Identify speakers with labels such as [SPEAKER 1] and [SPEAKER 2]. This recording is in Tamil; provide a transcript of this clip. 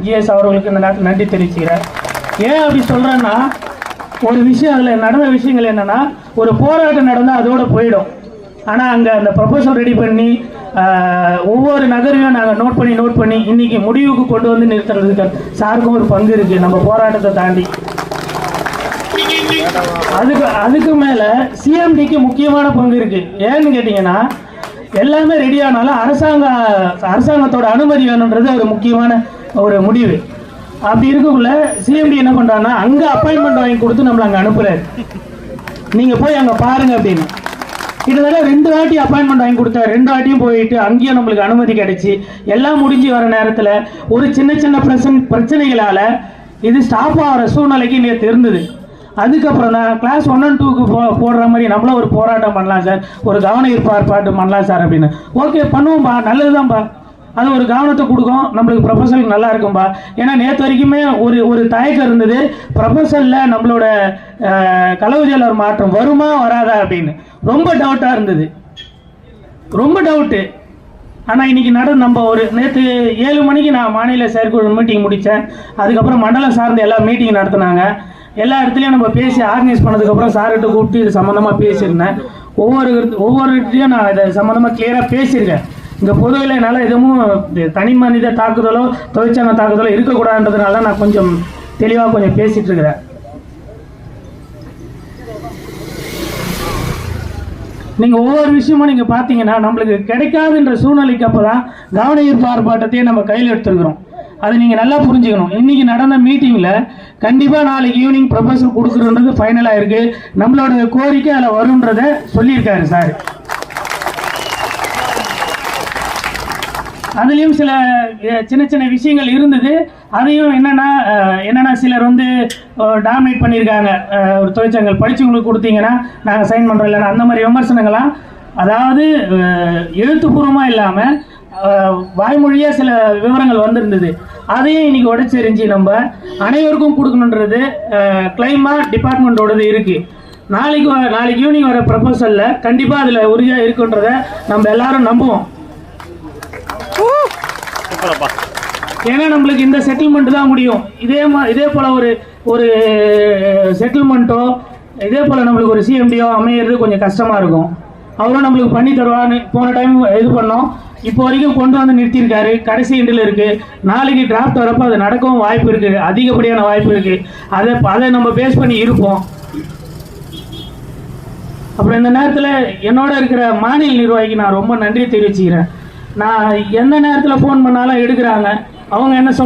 [SPEAKER 1] ஜிஎஸ் அவர்களுக்கு இந்த நேரத்தில் நன்றி தெரிவிச்சுக்கிறேன். ஏன் அப்படி சொல்கிறேன்னா, ஒரு விஷயம் அதில் நடந்த விஷயங்கள் என்னென்னா, ஒரு போராட்டம் நடந்தால் அதோடு போயிடும். ஆனால் அங்கே அந்த ப்ரொபோசல் ரெடி பண்ணி ஒவ்வொரு நகரையும் நாங்கள் நோட் பண்ணி இன்றைக்கி முடிவுக்கு கொண்டு வந்து நிறுத்துறதுக்கு சாருக்கும் ஒரு பங்கு இருக்குது. நம்ம போராட்டத்தை தாண்டி அதுக்கு மேலே சிஎம்டிக்கு முக்கியமான பங்கு இருக்குது. ஏன்னு கேட்டிங்கன்னா, எல்லாமே ரெடி ஆனாலும் அரசாங்கத்தோட அனுமதி வேணுன்றது ஒரு முக்கியமான ஒரு முடிவு. அப்படி இருக்கக்குள்ள சிஎம்டி என்ன பண்ணுறாங்கன்னா, அங்கே அப்பாயின்மெண்ட் வாங்கி கொடுத்து நம்மளை அங்கே அனுப்புகிறாரு. நீங்கள் போய் அங்கே பாருங்கள் அப்படின்னு. கிட்டத்தட்ட 2 வாட்டி அப்பாயின்மெண்ட் வாங்கி கொடுத்தாரு. 2 வாட்டியும் போயிட்டு அங்கேயும் நம்மளுக்கு அனுமதி கிடைச்சி எல்லாம் முடிஞ்சு வர நேரத்தில் ஒரு சின்ன பிரச்சனைகளால் இது ஸ்டாப் ஆகிற சூழ்நிலைக்கு நேற்று இருந்தது. அதுக்கப்புறம் தான் கிளாஸ் 1 and 2க்கு போடுற மாதிரி நம்மளும் ஒரு போராட்டம் பண்ணலாம் சார், ஒரு கவன ஈர்ப்பு ஆர்ப்பாட்டம் பண்ணலாம் சார் அப்படின்னு. ஓகே பண்ணுவோம்பா, நல்லது தான்ப்பா, அது ஒரு கவனத்தை கொடுக்கும், நம்மளுக்கு ப்ரொபோசல் நல்லா இருக்கும்பா. ஏன்னா நேற்று வரைக்குமே ஒரு தயக்கம் இருந்தது, ப்ரொபோசலில் நம்மளோட களவுஜெயலர் மாற்றம் வருமா வராதா அப்படின்னு ரொம்ப டவுட்டாக இருந்தது, ரொம்ப டவுட்டு. ஆனால் இன்றைக்கி நம்ம நேற்று 7 மணிக்கு நான் மாநில செயற்குழு மீட்டிங் முடித்தேன். அதுக்கப்புறம் மண்டலம் சார்ந்த எல்லா மீட்டிங் நடத்தினாங்க. எல்லா இடத்துலையும் நம்ம பேசி ஆர்கனைஸ் பண்ணதுக்கப்புறம் சார்கிட்ட கூப்பிட்டு இது சம்மந்தமாக பேசியிருந்தேன். ஒவ்வொரு இடத்துலையும் நான் இதை சம்மந்தமாக கிளியராக பேசியிருக்கேன். இங்கே பொதுவில் என்னால் எதுவும் தனி மனித தாக்குதலோ தொழிற்சங்க தாக்குதலோ இருக்கக்கூடாதுன்றதுனால நான் கொஞ்சம் தெளிவாக கொஞ்சம் பேசிகிட்டு இருக்கிறேன். நீங்கள் ஒவ்வொரு விஷயமும் நீங்கள் பார்த்தீங்கன்னா, நம்மளுக்கு கிடைக்காதுன்ற சூழ்நிலைக்கு அப்போ தான் கவன ஈர்ப்பு ஆர்ப்பாட்டத்தையே நம்ம கையில் எடுத்துருக்குறோம். அதை நீங்கள் நல்லா புரிஞ்சுக்கணும். இன்றைக்கி நடந்த மீட்டிங்கில் கண்டிப்பாக நாளைக்கு ஈவினிங் ப்ரொபோசல் கொடுக்குறன்றது ஃபைனலாக இருக்குது. நம்மளோட கோரிக்கை அதில் வரும்ன்றதை சொல்லியிருக்காரு சார். அதுலேயும் சில சின்ன விஷயங்கள் இருந்தது. அதையும் என்னென்னா சிலர் டாமினேட் பண்ணியிருக்காங்க. ஒரு தொழிற்சங்கங்கள் படித்தவங்களுக்கு கொடுத்தீங்கன்னா நாங்கள் சைன் பண்ணுறோம் இல்லைன்னா அந்த மாதிரி விமர்சனங்கள்லாம், அதாவது எழுத்துப்பூர்வமாக இல்லாமல் வாய்மொழியாக சில விவரங்கள் வந்திருந்தது. அதையும் இன்றைக்கி உடைச்செறிஞ்சு நம்ம அனைவருக்கும் கொடுக்கணுன்றது கிளைமாக டிபார்ட்மெண்ட்டோடது இருக்குது. நாளைக்கு ஈவினிங் வர ப்ரொபோசலில் கண்டிப்பாக அதில் உறுதியாக இருக்குன்றதை நம்ம எல்லாரும் நம்புவோம். ஏன்னா நம்மளுக்கு இந்த செட்டில்மெண்ட் தான் முடியும். இதே போல் ஒரு செட்டில்மெண்ட்டோ இதே போல் நம்மளுக்கு ஒரு சிஎம்டியோ அமையிறது கொஞ்சம் கஷ்டமாக இருக்கும். அவரும் நம்மளுக்கு பண்ணி தருவான்னு போன டைம் இது பண்ணோம். இப்போ வரைக்கும் கொண்டு வந்து நிறுத்தியிருக்காரு. கடைசி எண்டில் இருக்குது. நாளைக்கு டிராஃப்ட் வரப்போ அது நடக்கவும் வாய்ப்பு இருக்குது, அதிகப்படியான வாய்ப்பு இருக்குது. அதை நம்ம பேஸ் பண்ணி இருப்போம். அப்புறம் இந்த நேரத்தில் என்னோட இருக்கிற மாநில நிர்வாகிக்கு நான் ரொம்ப நன்றி தெரிவிச்சுக்கிறேன். நான் எந்த நேரத்தில் ஃபோன் பண்ணாலும் எடுக்கிறாங்க. அவங்க என்ன